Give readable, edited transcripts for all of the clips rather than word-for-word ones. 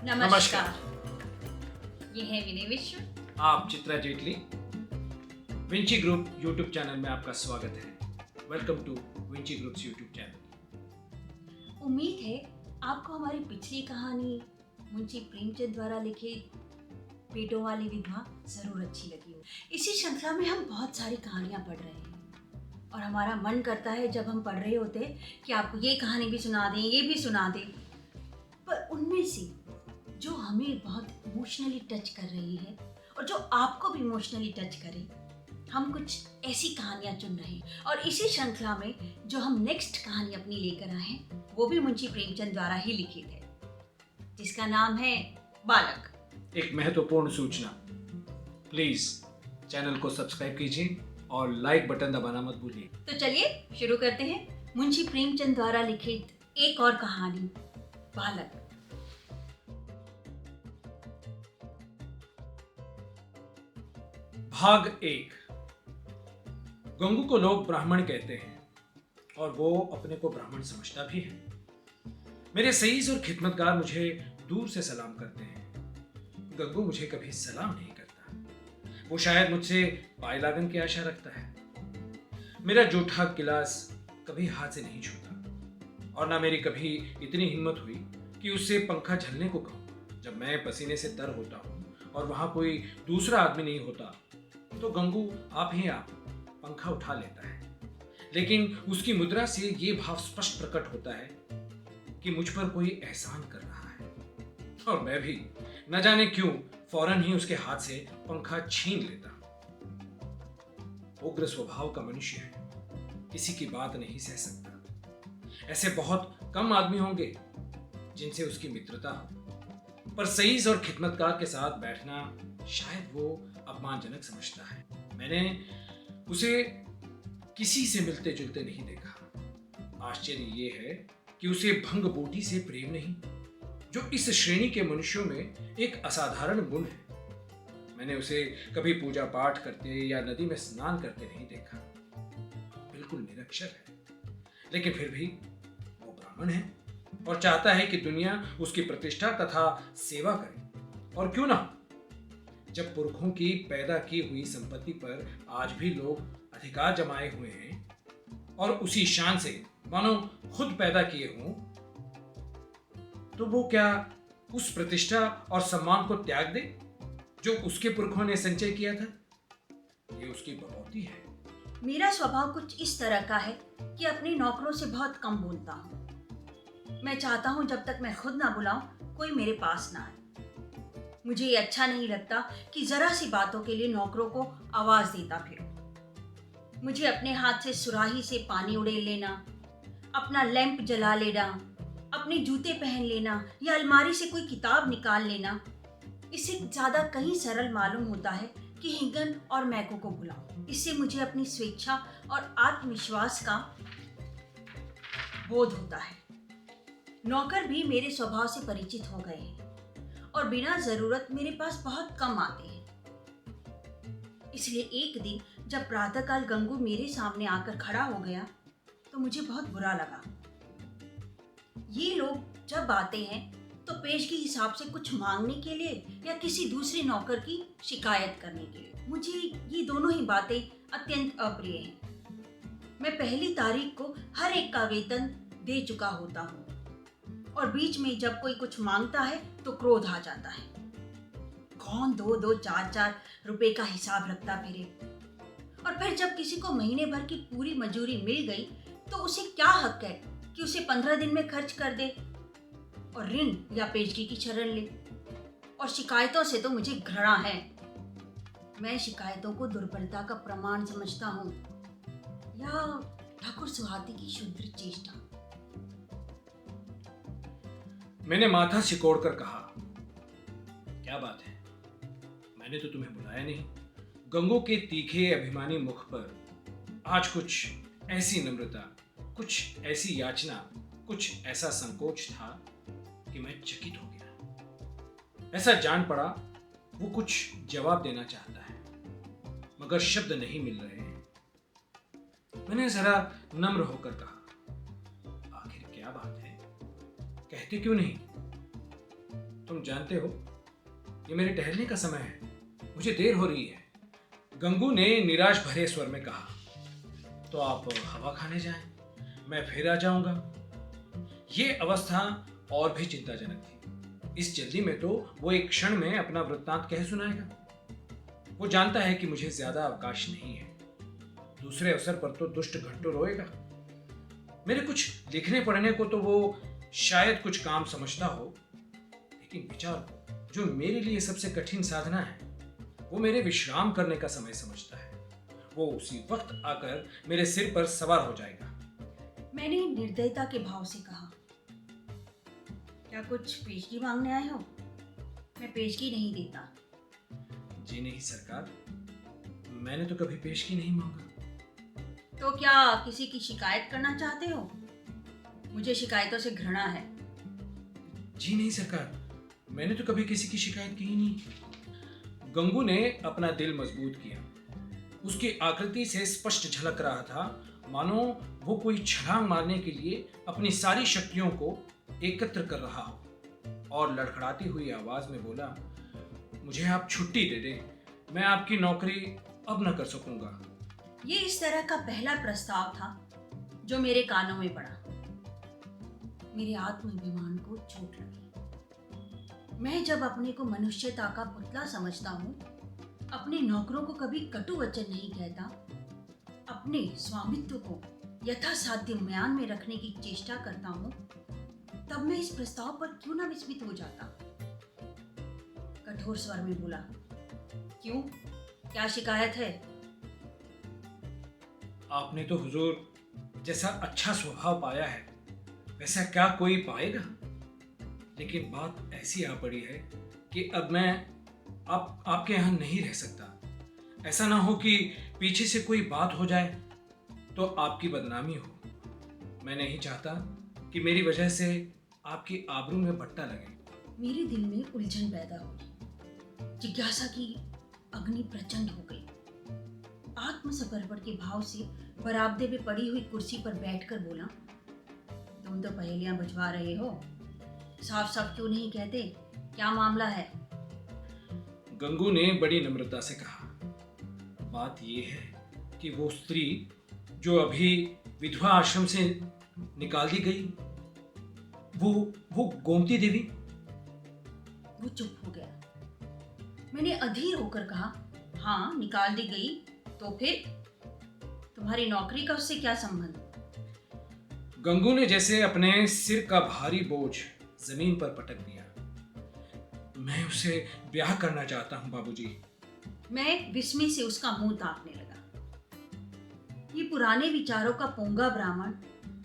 नमस्कार। ये है विनय विश्व। आप Chitra Jaitley. Vinci group YouTube channel में आपका स्वागत है। Welcome to Vinci groups YouTube channel. उम्मीद है आपको हमारी पिछली कहानी मुंशी प्रेमचंद द्वारा लिखित पेटों वाली विधवा जरूर अच्छी लगी हो। इसी श्रृंखला में हम बहुत सारी कहानियां पढ़ रहे हैं और हमारा मन करता है जब हम पढ़ रहे होते कि आपको ये कहानी भी सुना दें, ये भी सुना दें, पर उनमें से जो हमें बहुत इमोशनली टच कर रही है और जो आपको भी इमोशनली टच करे, हम कुछ ऐसी कहानियां चुन रहे हैं। और इसी श्रृंखला में जो हम नेक्स्ट कहानी अपनी लेकर आए हैं वो भी मुंशी प्रेमचंद द्वारा ही लिखित है, जिसका नाम है बालक। एक महत्वपूर्ण सूचना, प्लीज चैनल को सब्सक्राइब कीजिए और लाइक बटन दबाना मत भूलिए। तो चलिए शुरू करते हैं मुंशी प्रेमचंद द्वारा लिखित एक और कहानी, बालक। भाग 1। गंगू को लोग ब्राह्मण कहते हैं और वो अपने को ब्राह्मण समझता भी है। मेरे सईस और खिदमतगार मुझे दूर से सलाम करते हैं। गंगू मुझे कभी सलाम नहीं करता। वो शायद मुझसे पाए लागन की आशा रखता है। मेरा जूठा गिलास कभी हाथ से नहीं छूता और ना मेरी कभी इतनी हिम्मत हुई कि उससे पंखा झलने को कहूं। जब मैं पसीने से तर होता हूं और वहां कोई दूसरा आदमी नहीं होता तो गंगू आप पंखा उठा लेता है, लेकिन उसकी मुद्रा से ये भाव स्पष्ट प्रकट होता है कि मुझ पर कोई एहसान कर रहा है। और मैं भी न जाने क्यों फौरन ही उसके हाथ से पंखा छीन लेता। उग्र स्वभाव का मनुष्य है, किसी की बात नहीं सह सकता। ऐसे बहुत कम आदमी होंगे जिनसे उसकी मित्रता हो, पर सईस और खिदमतगार के साथ बैठना शायद वो अपमानजनक समझता है। मैंने उसे किसी से मिलते जुलते नहीं देखा। आश्चर्य ये है कि उसे भंग बोटी से प्रेम नहीं, जो इस श्रेणी के मनुष्यों में एक असाधारण गुण है। मैंने उसे कभी पूजा पाठ करते या नदी में स्नान करते नहीं देखा। बिल्कुल निरक्षर है, लेकिन फिर भी वो ब्राह्मण है और चाहता है कि दुनिया उसकी प्रतिष्ठा तथा सेवा करे। और क्यों ना, जब पुरखों की पैदा की हुई संपत्ति पर आज भी लोग अधिकार जमाए हुए हैं और उसी शान से मानो खुद पैदा किए हों, तो वो क्या उस प्रतिष्ठा और सम्मान को त्याग दे जो उसके पुरखों ने संचय किया था? ये उसकी बकौती है। मेरा स्वभाव कुछ इस तरह का है कि अपने नौकरों से बहुत कम बोलता हूँ। मैं चाहता हूँ जब तक मैं खुद ना बुलाऊं कोई मेरे पास ना आए। मुझे ये अच्छा नहीं लगता कि जरा सी बातों के लिए नौकरों को आवाज देता फिरूं। मुझे अपने हाथ से सुराही से पानी उड़ेल लेना, अपना लैंप जला लेना, अपने जूते पहन लेना या अलमारी से कोई किताब निकाल लेना, इससे ज्यादा कहीं सरल मालूम होता है कि हिगन और मैको को बुलाऊं। इससे मुझे अपनी स्वेच्छा और आत्मविश्वास का बोध होता है। नौकर भी मेरे स्वभाव से परिचित हो गए हैं और बिना जरूरत मेरे पास बहुत कम आते हैं। इसलिए एक दिन जब प्रातःकाल गंगू मेरे सामने आकर खड़ा हो गया तो मुझे बहुत बुरा लगा। ये लोग जब आते हैं तो पेशगी हिसाब से कुछ मांगने के लिए या किसी दूसरे नौकर की शिकायत करने के लिए। मुझे ये दोनों ही बातें अत्यंत अप्रिय हैं। मैं पहली तारीख को हर एक का वेतन दे चुका होता हूँ और बीच में जब कोई कुछ मांगता है तो क्रोध आ जाता है। कौन 2-2, 4-4 रुपए का हिसाब रखता फिरे। और फिर जब किसी को महीने भर की पूरी मजूरी मिल गई तो उसे क्या हक है कि उसे 15 दिन में खर्च कर दे और ऋण या पेशगी की शरण ले। और शिकायतों से तो मुझे घृणा है। मैं शिकायतों को दुर्बलता का प्रमाण समझता हूँ या ठाकुर सुहाती की शुद्र चेष्टा। मैंने माथा सिकोड़कर कहा, क्या बात है, मैंने तो तुम्हें बुलाया नहीं। गंगू के तीखे अभिमानी मुख पर आज कुछ ऐसी नम्रता, कुछ ऐसी याचना, कुछ ऐसा संकोच था कि मैं चकित हो गया। ऐसा जान पड़ा वो कुछ जवाब देना चाहता है मगर शब्द नहीं मिल रहे हैं। मैंने जरा नम्र होकर कहा, आखिर क्या बात है, कहते क्यों नहीं? तुम जानते हो, ये मेरे ठहरने का समय है, मुझे देर हो रही है। गंगू ने निराश भरे स्वर में कहा। तो आप हवा खाने जाएं, मैं फिर आ जाऊंगा। ये अवस्था और भी चिंताजनक थी। इस जल्दी में तो वो एक क्षण में अपना वृत्तांत कह सुनाएगा। वो जानता है कि मुझे ज्यादा अवकाश नहीं है। दूसरे अवसर पर तो दुष्ट घंटों रोएगा। मेरे कुछ लिखने पढ़ने को तो वो शायद कुछ काम समझता हो, लेकिन विचार जो मेरे लिए सबसे कठिन साधना है, वो मेरे विश्राम करने का समय समझता है। वो उसी वक्त आकर मेरे सिर पर सवार हो जाएगा। मैंने निर्दयता के भाव से कहा, क्या कुछ पेशगी मांगने आए हो? मैं पेशगी नहीं देता। जी नहीं सरकार, मैंने तो कभी पेशगी नहीं मांगा। तो क्या किसी की शिकायत करना चाहते हो? मुझे शिकायतों से घृणा है। जी नहीं सरकार, मैंने तो कभी किसी की शिकायत की नहीं। गंगू ने अपना दिल मजबूत किया। उसकी आकृति से स्पष्ट झलक रहा था, मानो वो कोई छलांग मारने के लिए अपनी सारी शक्तियों को एकत्र कर रहा हो। और लड़खड़ाती हुई आवाज में बोला, मुझे आप छुट्टी दे दें, मैं आपकी नौकरी अब न कर सकूंगा। ये इस तरह का पहला प्रस्ताव था जो मेरे कानों में पड़ा। मेरे आत्माभिमान को चोट लगी। मैं जब अपने को मनुष्यता का पुतला समझता हूँ, अपने नौकरों को कभी कटु वचन नहीं कहता, अपने स्वामित्व को यथासाध्य म्यान में रखने की चेष्टा करता हूँ, तब मैं इस प्रस्ताव पर क्यों ना विस्मित हो जाता। कठोर स्वर में बोला, क्यों, क्या शिकायत है? आपने तो हुजूर जैसा अच्छा स्वभाव पाया है, वैसा क्या कोई पाएगा? लेकिन बात ऐसी आ पड़ी है कि अब मैं आपके यहाँ नहीं रह सकता। ऐसा ना हो कि पीछे से कोई बात हो जाए तो आपकी बदनामी हो। मैं नहीं चाहता कि मेरी वजह से आपकी आबरू में बट्टा लगे। मेरे दिल में उलझन पैदा हुई। जिज्ञासा की अग्नि प्रचंड हो गई। आत्मसमर्पण के भाव से बरामदे में पड़ी हुई कुर्सी पर बैठकर बोला, तुम तो पहेलियां बुझवा रहे हो, साफ साफ क्यों नहीं कहते, क्या मामला है? गंगू ने बड़ी नम्रता से कहा, बात यह है कि वो स्त्री जो अभी विधवा आश्रम से निकाल दी गई, वो गोमती देवी। वो चुप हो गया। मैंने अधीर होकर कहा, हाँ निकाल दी गई, तो फिर तुम्हारी नौकरी का उससे क्या संबंध? गंगू ने जैसे अपने सिर का भारी बोझ जमीन पर पटक दिया। मैं उसे ब्याह करना चाहता हूं बाबूजी। मैं विस्मय से उसका मुंह ताकने लगा। ये पुराने विचारों का पोंगा ब्राह्मण,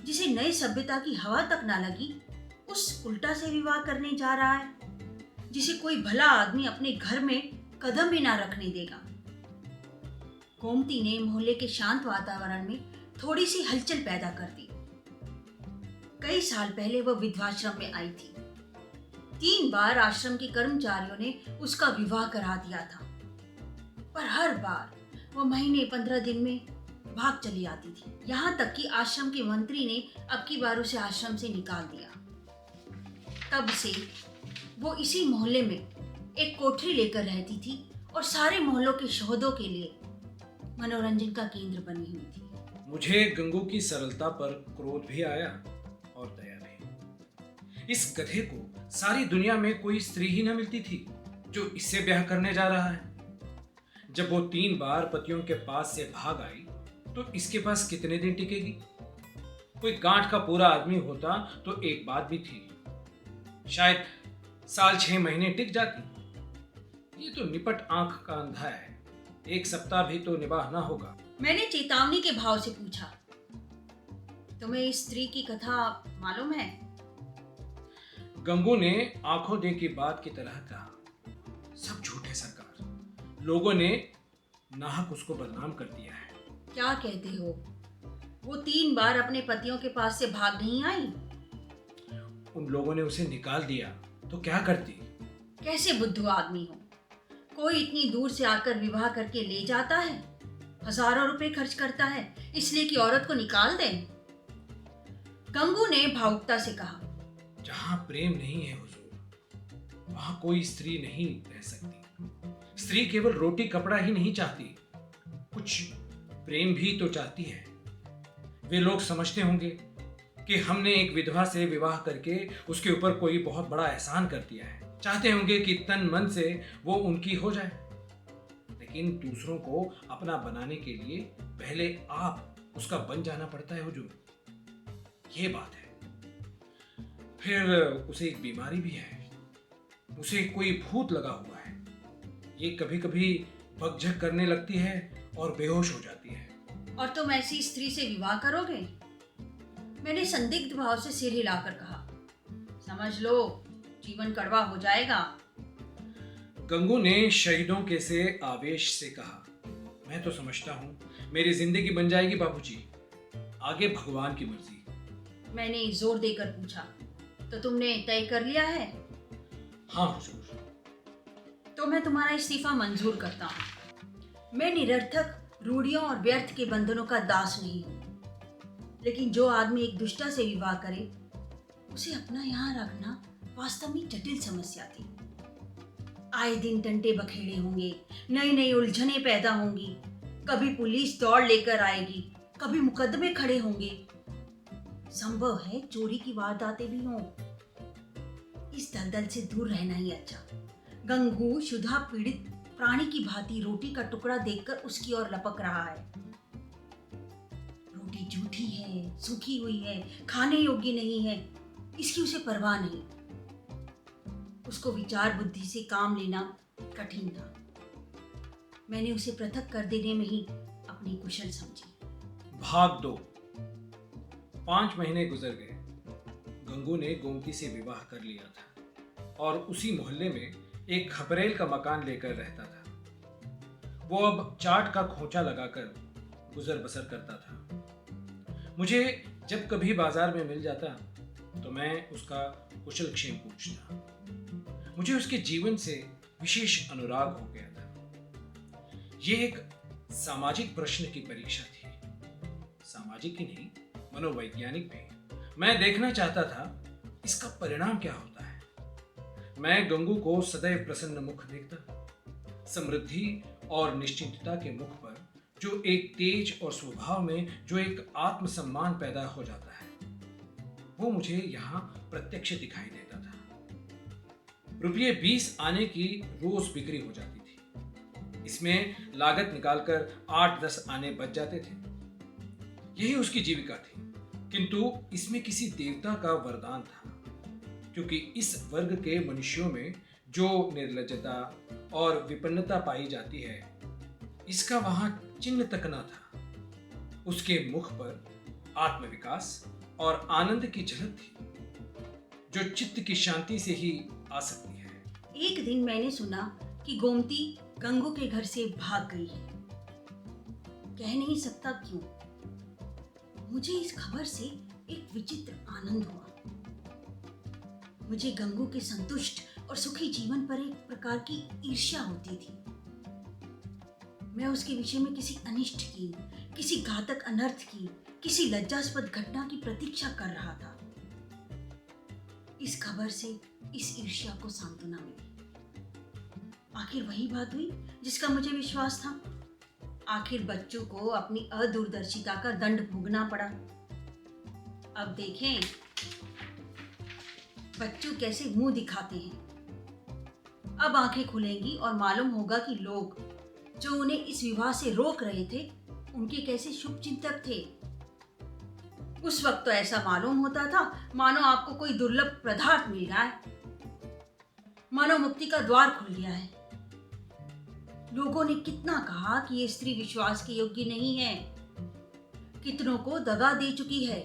जिसे नई सभ्यता की हवा तक ना लगी, उस उल्टा से विवाह करने जा रहा है, जिसे कोई भला आदमी अपने घर में कदम भी ना रखने देगा। गोमती ने मोहल्ले के शांत वातावरण में थोड़ी सी हलचल पैदा कर दी। कई साल पहले वह विधवाश्रम में आई थी। 3 बार आश्रम के कर्मचारियों ने उसका विवाह करा दिया था, पर हर बार वह महीने 15 दिन में भाग चली आती थी। यहाँ तक कि आश्रम के मंत्री ने अब की बार उसे आश्रम से निकाल दिया। तब से वो इसी मोहल्ले में एक कोठरी लेकर रहती थी और सारे मोहल्लों के शोधों के लिए मनोरंजन का केंद्र बनी हुई थी। मुझे गंगू की सरलता पर क्रोध भी आया और दया भी। इस गधे को सारी दुनिया में कोई स्त्री ही न मिलती थी जो इससे ब्याह करने जा रहा है। जब वो 3 बार पतियों के पास से भाग आई तो इसके पास कितने दिन टिकेगी? कोई गांठ का पूरा आदमी होता तो एक बात भी थी, शायद साल 6 महीने टिक जाती। ये तो निपट आंख का अंधा है, 1 सप्ताह भी तो निभाना होगा। मैंने चेतावनी के भाव से पूछा, तुम्हें इस स्त्री की कथा मालूम है? गंगू ने आंखों देखी बात की तरह कहा, सब झूठ है सरकार, लोगों ने नाहक उसको बदनाम कर दिया है। क्या कहते हो? वो 3 बार अपने पतियों के पास से भाग नहीं आई? उन लोगों ने उसे निकाल दिया तो क्या करती? कैसे बुद्धू आदमी हो, कोई इतनी दूर से आकर विवाह करके ले जाता है, हजारों रुपए खर्च करता है इसलिए कि औरत को निकाल दे। गंगू ने भावुकता से कहा, जहां प्रेम नहीं है हुजूर, वहां कोई स्त्री नहीं रह सकती। स्त्री केवल रोटी कपड़ा ही नहीं चाहती, कुछ प्रेम भी तो चाहती है। वे लोग समझते होंगे कि हमने एक विधवा से विवाह करके उसके ऊपर कोई बहुत बड़ा एहसान कर दिया है। चाहते होंगे कि तन मन से वो उनकी हो जाए, लेकिन दूसरों को अपना बनाने के लिए पहले आप उसका बन जाना पड़ता है हुजूर। ये बात है। फिर उसे एक बीमारी भी है, उसे कोई भूत लगा हुआ है। ये कभी कभी भगझक करने लगती है और बेहोश हो जाती है। और तुम ऐसी स्त्री से विवाह करोगे? मैंने संदिग्ध भाव से सिर हिलाकर कहा। समझ लो, जीवन कड़वा हो जाएगा। गंगू ने शहीदों के से आवेश से कहा, मैं तो समझता हूँ मेरी जिंदगी बन जाएगी बाबूजी, आगे भगवान की मर्जी। मैंने जोर देकर पूछा, तो तुमने तय कर लिया है? हाँ हुजूर। तो मैं तुम्हारा इस्तीफा मंजूर करता हूँ। मैं निरर्थक रूढ़ियों और व्यर्थ के बंधनों का दास नहीं हूँ, लेकिन जो आदमी एक दुष्टा से विवाह करे उसे अपना यहाँ रखना वास्तव में जटिल समस्या थी। आए दिन टंटे बखेड़े होंगे, नई नई उलझने पैदा होंगी, कभी पुलिस दौड़ लेकर आएगी, कभी मुकदमे खड़े होंगे, संभव है चोरी की वारदातें भी हों। इस दलदल से दूर रहना ही अच्छा। गंगू क्षुधा पीड़ित प्राणी की भांति रोटी का टुकड़ा देखकर उसकी ओर लपक रहा है। रोटी जूठी है, सूखी हुई है, खाने योग्य नहीं है, इसकी उसे परवाह नहीं। उसको विचार बुद्धि से काम लेना कठिन था। मैंने उसे पृथक कर देने में ही अपनी कुशल समझी। भाग 2। 5 महीने गुजर गए। गंगू ने गोमती से विवाह कर लिया था और उसी मोहल्ले में एक खपरेल का मकान लेकर रहता था। वो अब चाट का खोचा लगाकर गुजर बसर करता था। मुझे जब कभी बाजार में मिल जाता तो मैं उसका कुशल क्षेम पूछता। मुझे उसके जीवन से विशेष अनुराग हो गया था। ये एक सामाजिक प्रश्न की परीक्षा थी, सामाजिक ही नहीं मनोवैज्ञानिक भी। मैं देखना चाहता था इसका परिणाम क्या होता है। मैं गंगू को सदैव प्रसन्न मुख देखता, समृद्धि और निश्चिंतता के मुख पर जो एक तेज और स्वभाव में जो एक आत्मसम्मान पैदा हो जाता है, वो मुझे यहाँ प्रत्यक्ष दिखाई देता था। रुपये 20 आने की रोज बिक्री हो जाती थी। इसमें लागत निकालकर 8-10 आने बच जाते थे। यही उसकी जीविका थी। किंतु इसमें किसी देवता का वरदान था, क्योंकि इस वर्ग के मनुष्यों में जो निर्लज्जता और विपन्नता पाई जाती है, इसका वहां चिन्ह तक न था। उसके मुख पर आत्मविकास और आनंद की झलक थी, जो चित्त की शांति से ही आ सकती है। एक दिन मैंने सुना कि गोमती गंगू के घर से भाग गई है। कह नहीं सकता क्यों। मुझे इस खबर से एक विचित्र आनंद हुआ। मुझे गंगू के संतुष्ट और सुखी जीवन पर एक प्रकार की ईर्ष्या होती थी। मैं उसके विषय में किसी अनिष्ट की, किसी घातक अनर्थ की, किसी लज्जास्पद घटना की प्रतीक्षा कर रहा था। इस खबर से इस ईर्ष्या को सांत्वना मिली। आखिर वही बात हुई जिसका मुझे विश्वास था। आखिर बच्चों को अपनी अदूरदर्शिता का दंड भोगना पड़ा। अब देखें बच्चों कैसे मुंह दिखाते हैं। अब आंखें खुलेंगी और मालूम होगा कि लोग जो उन्हें इस विवाह से रोक रहे थे, उनके कैसे शुभचिंतक थे। उस वक्त तो ऐसा मालूम होता था मानो आपको कोई दुर्लभ पदार्थ मिल रहा है, मानो मुक्ति का द्वार खुल गया है। लोगों ने कितना कहा कि ये स्त्री विश्वास के योग्य नहीं है, कितनों को दगा दे चुकी है,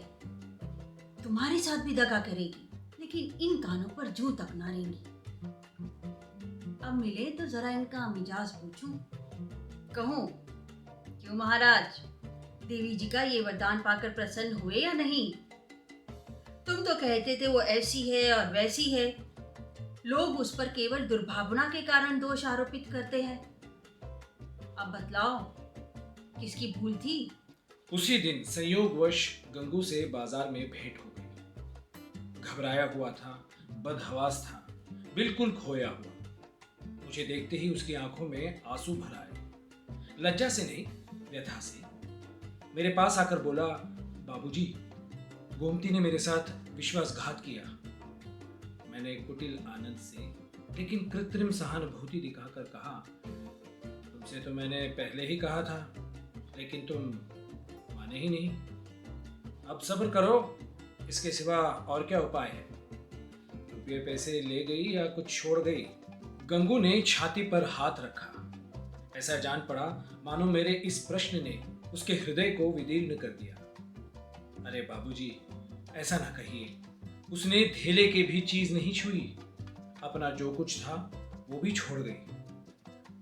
तुम्हारे साथ भी दगा करेगी, लेकिन इन कानों पर जूं तक ना रहेंगी। अब मिले तो जरा इनका मिजाज पूछूं, कहूं क्यों महाराज, देवी जी का ये वरदान पाकर प्रसन्न हुए या नहीं? तुम तो कहते थे वो ऐसी है और वैसी है। लोग उस पर केवल दुर्भावना के कारण दोष आरोपित करते हैं। अब बतलाओ किसकी भूल थी? उसी दिन संयोगवश गंगू से बाजार में भेंट हो गई। घबराया हुआ था, बदहवास था, बिल्कुल खोया हुआ। मुझे देखते ही उसकी आंखों में आंसू भर आए, लज्जा से नहीं, व्यथा से। मेरे पास आकर बोला, बाबूजी, गोमती ने मेरे साथ विश्वासघात किया। मैंने कुटिल आनंद से लेकिन कृत्रिम सहानुभूति दिखाकर कहा, तुमसे तो मैंने पहले ही कहा था, लेकिन तुम माने ही नहीं। अब सब्र करो, इसके सिवा और क्या उपाय है? रुपये पैसे ले गई या कुछ छोड़ गई? गंगू ने छाती पर हाथ रखा। ऐसा जान पड़ा मानो मेरे इस प्रश्न ने उसके हृदय को विदीर्ण कर दिया। अरे बाबूजी, ऐसा ना कहिए। उसने धेले के भी चीज नहीं छुई। अपना जो कुछ था वो भी छोड़ गई।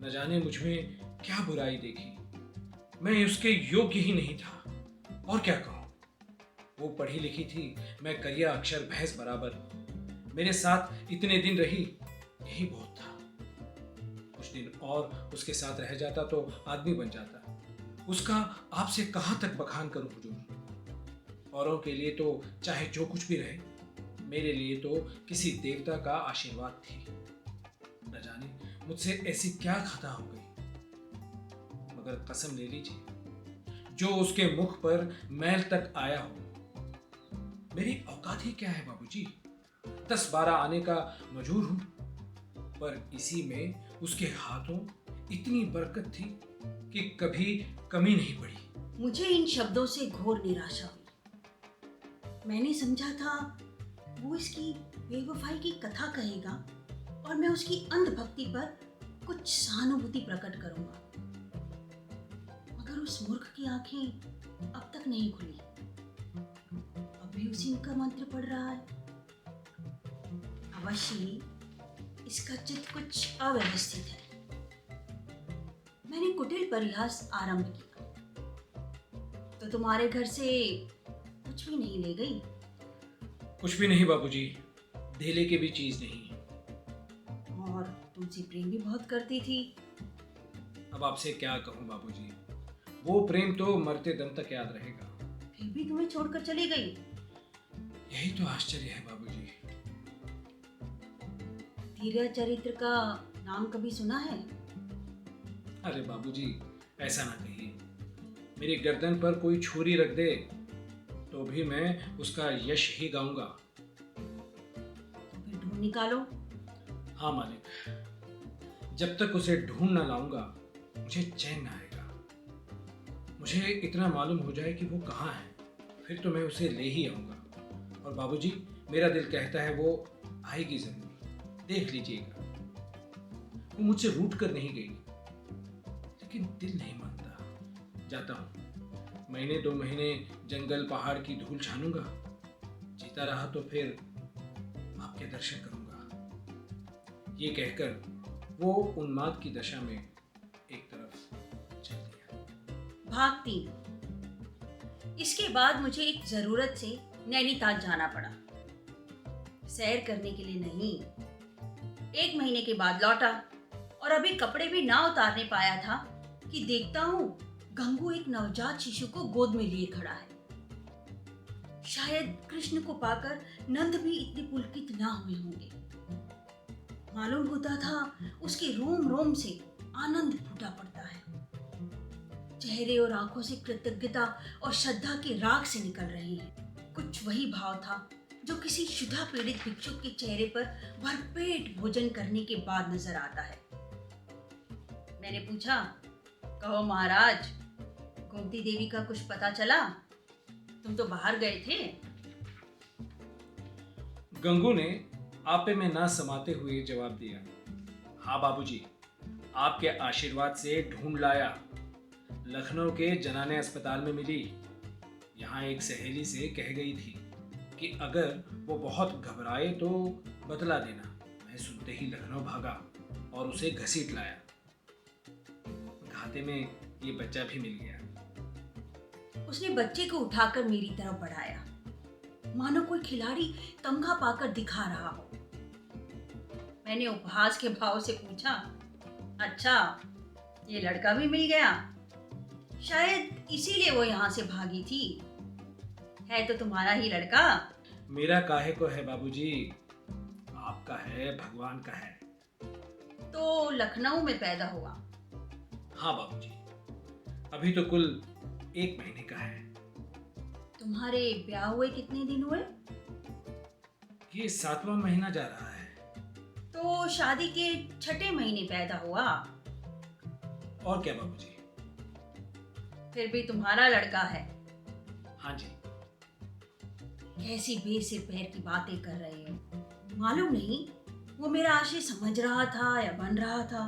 न जाने मुझ में क्या बुराई देखी। मैं उसके योग्य ही नहीं था, और क्या कहूं। वो पढ़ी लिखी थी, मैं करिया अक्षर भैंस बराबर। मेरे साथ इतने दिन रही, यही बहुत था। कुछ दिन और उसके साथ रह जाता तो आदमी बन जाता। उसका आपसे कहां तक बखान करूं हुजूर। औरों के लिए तो चाहे जो कुछ भी रहे, मेरे लिए तो किसी देवता का आशीर्वाद थी। न जाने मुझसे ऐसी क्या खता हो गई। मगर कसम ले लीजिए, जो उसके मुख पर मैल तक आया हो, मेरी औकात ही क्या है बाबूजी। 10-12 आने का मजूर हूं, पर इसी में उसके हाथों इतनी बरकत थी कि कभी कमी नहीं पड़ी। मुझे इन शब्दों से घोर निराशा हुई। मैंने समझा था वो इसकी बेवफाई की कथा कहेगा और मैं उसकी अंधभक्ति पर कुछ सहानुभूति प्रकट करूंगा। मगर उस मूर्ख की आंखें अब तक नहीं खुली। अभी उसी का मंत्र पढ़ रहा है। अवश्य ही इसका चित्त कुछ अव्यवस्थित है। मैंने कुटिल परिहास आरंभ किया, तो तुम्हारे घर से कुछ भी नहीं ले गई? कुछ भी नहीं बाबूजी, धेले की भी चीज नहीं। और तुमसे प्रेम भी बहुत करती थी। अब आपसे क्या कहूँ बाबूजी, वो प्रेम तो मरते दम तक याद रहेगा। फिर भी तुम्हें छोड़कर चली गई। यही तो आश्चर्य है बाबूजी। धीरज चरित्र का नाम कभी सुना है? अरे बाबूजी, ऐसा ना कहिए। मेरी गर्दन पर कोई छुरी रख दे तो भी मैं उसका यश ही गाऊंगा। तो फिर ढूंढ निकालो। हाँ मालिक, जब तक उसे ढूंढ ना लाऊंगा मुझे चैन ना आएगा। मुझे इतना मालूम हो जाए कि वो कहाँ है, फिर तो मैं उसे ले ही आऊंगा। और बाबूजी, मेरा दिल कहता है वो आएगी जरूर, देख लीजिएगा। वो मुझसे रूठ कर नहीं गई, लेकिन दिल नहीं मानता। जाता हूँ, महीने 2 महीने जंगल पहाड़ की धूल छानूंगा। जीता रहा तो फिर आपके दर्शन करूंगा। ये कहकर वो उन्माद की दशा में एक तरफ चल दिया। भाग 3। इसके बाद मुझे एक जरूरत से नैनीताल जाना पड़ा। सैर करने के लिए नहीं। 1 महीने के बाद लौटा और अभी कपड़े भी ना उतारने पाया था कि देखता हूं गंगू एक नवजात शिशु को गोद में लिए खड़ा है। शायद कृष्ण को पाकर नंद भी इतने पुलकित ना हुए होंगे। मालूम होता था उसके रोम रोम से आनंद फूटा पड़ता है। चेहरे और आंखों से कृतज्ञता और श्रद्धा के राग से निकल रहे हैं। कुछ वही भाव था जो किसी क्षुधा पीड़ित भिक्षुक के चेहरे पर भरपेट भोजन करने के बाद नजर आता है। मैंने पूछा, कहो महाराज, गोमती देवी का कुछ पता चला? तुम तो बाहर गए थे। गंगू ने आपे में ना समाते हुए जवाब दिया, हाँ बाबूजी, आपके आशीर्वाद से ढूंढ लाया। लखनऊ के जनाने अस्पताल में मिली। यहाँ एक सहेली से कह गई थी कि अगर वो बहुत घबराए तो बतला देना। मैं सुनते ही लखनऊ भागा और उसे घसीट लाया। घाते में ये बच्चा भी मिल गया। उसने बच्चे को उठाकर मेरी तरफ बढ़ाया, मानो कोई खिलाड़ी तमगा पाकर दिखा रहा हो। मैंने उपहास के भाव से पूछा, अच्छा, ये लड़का भी मिल गया? शायद इसीलिए वो यहाँ से भागी थी। है तो तुम्हारा ही लड़का। मेरा काहे को है बाबूजी, आप आपका है, भगवान का है। तो लखनऊ में पैदा हुआ? हाँ बाबूजी, अभी तो कुल 1 महीने का है। तुम्हारे ब्याह हुए कितने दिन हुए? ये 7वां महीना जा रहा है। तो शादी के 6ठे महीने पैदा हुआ। और क्या बाबूजी? फिर भी तुम्हारा लड़का है। हाँ जी। कैसी बेसिर पैर की बातें कर रहे हो। मालूम नहीं वो मेरा आशय समझ रहा था या बन रहा था।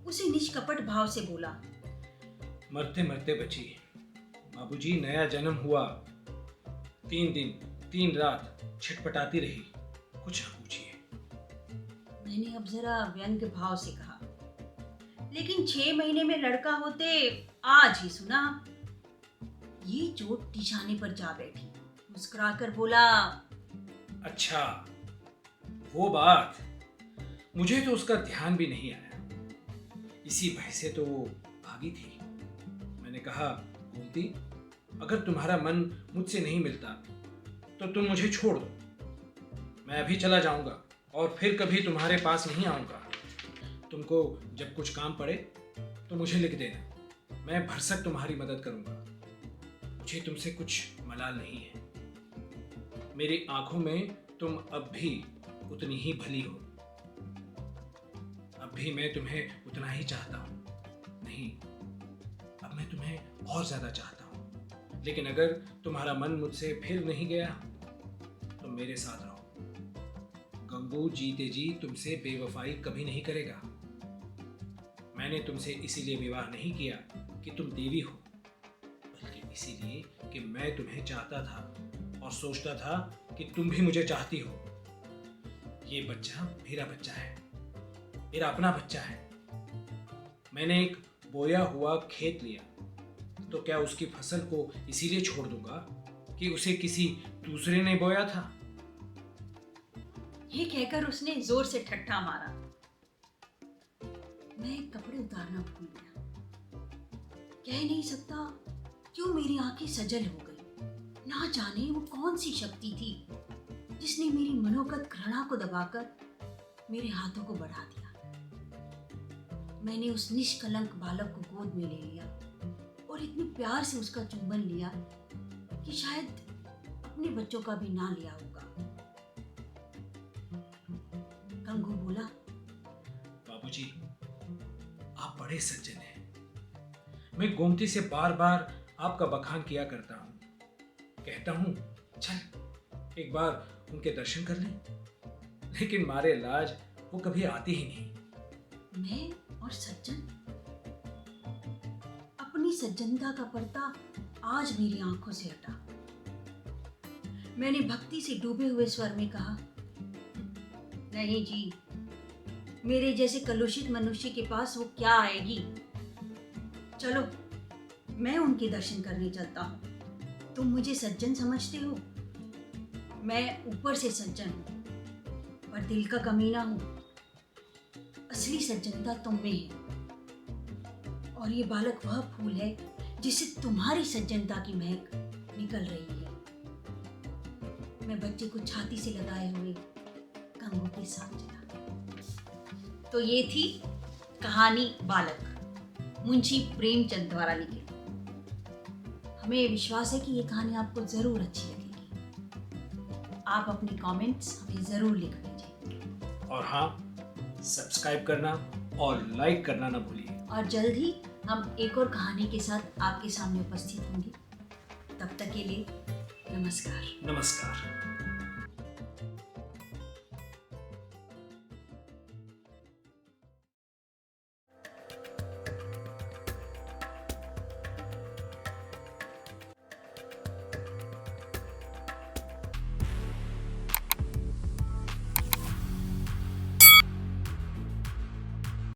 उसे निष्कपट भाव से बोला, मरते मरते बची बाबूजी, नया जन्म हुआ। 3 दिन 3 रात छटपटाती रही, कुछ न पूछिए। मैंने अब जरा व्यंग्य भाव से कहा, लेकिन 6 महीने में लड़का होते आज ही सुना। ये चोट टिशाने पर जा बैठी। मुस्कुराकर बोला, अच्छा वो बात, मुझे तो उसका ध्यान भी नहीं आया। इसी भय से तो वो भागी थी। मैंने कहा, गोमती, अगर तुम्हारा मन मुझसे नहीं मिलता तो तुम मुझे छोड़ दो। मैं अभी चला जाऊंगा और फिर कभी तुम्हारे पास नहीं आऊंगा। तुमको जब कुछ काम पड़े तो मुझे लिख देना, मैं भरसक तुम्हारी मदद करूंगा। मुझे तुमसे कुछ मलाल नहीं है। मेरी आंखों में तुम अब भी उतनी ही भली हो। अब भी मैं तुम्हें उतना ही चाहता हूं। नहीं, अब मैं तुम्हें और ज्यादा चाहता हूं। लेकिन अगर तुम्हारा मन मुझसे फिर नहीं गया तो मेरे साथ रहो। गंगू जीते जी तुमसे बेवफाई कभी नहीं करेगा। मैंने तुमसे इसीलिए विवाह नहीं किया कि तुम देवी हो, बल्कि इसीलिए कि मैं तुम्हें चाहता था और सोचता था कि तुम भी मुझे चाहती हो। ये बच्चा मेरा बच्चा है, मेरा अपना बच्चा है। मैंने एक बोया हुआ खेत लिया तो क्या उसकी फसल को इसीलिए छोड़ दूंगा कि उसे किसी दूसरे ने बोया था? ये कहकर उसने जोर से ठट्ठा मारा। मैं कपड़े उतारना भूल गया। कह नहीं सकता क्यों मेरी आंखें सजल हो गई। ना जाने वो कौन सी शक्ति थी जिसने मेरी मनोगत घृणा को दबाकर मेरे हाथों को बढ़ा दिया। मैंने उस निष्कलंक बालक को गोद में ले लिया और इतने प्यार से उसका चुंबन लिया कि शायद अपने बच्चों का भी ना लिया होगा। गंगू बोला, बाबूजी, आप बड़े सज्जन हैं। मैं गोमती से बार बार आपका बखान किया करता हूं। कहता हूं, चल एक बार उनके दर्शन कर लें, लेकिन मारे लाज वो कभी आती ही नहीं। मैं और सज्जन? अपनी सज्जनता का पर्दा आज मेरी आंखों से हटा। मैंने भक्ति से डूबे हुए स्वर में कहा, नहीं जी, मेरे जैसे कलुषित मनुष्य के पास वो क्या आएगी। चलो मैं उनके दर्शन करने चलता हूँ। तुम मुझे सज्जन समझते हो, मैं ऊपर से सज्जन हूँ पर दिल का कमीना हूँ। असली सज्जनता तुम में है और ये बालक वह फूल है जिससे तुम्हारी सज्जनता की महक निकल रही है। मैं बच्चे को छाती से लगाए हुए गंगू के साथ चला। तो ये थी कहानी बालक, मुंशी प्रेमचंद द्वारा लिखी। हमें विश्वास है कि ये कहानी आपको जरूर अच्छी लगेगी। आप अपने कमेंट्स हमें जरूर लिख दीजिए और हाँ, सब्सक्राइब करना और लाइक करना ना भूलिए। और जल्द ही हम एक और कहानी के साथ आपके सामने उपस्थित होंगे। तब तक के लिए नमस्कार। नमस्कार।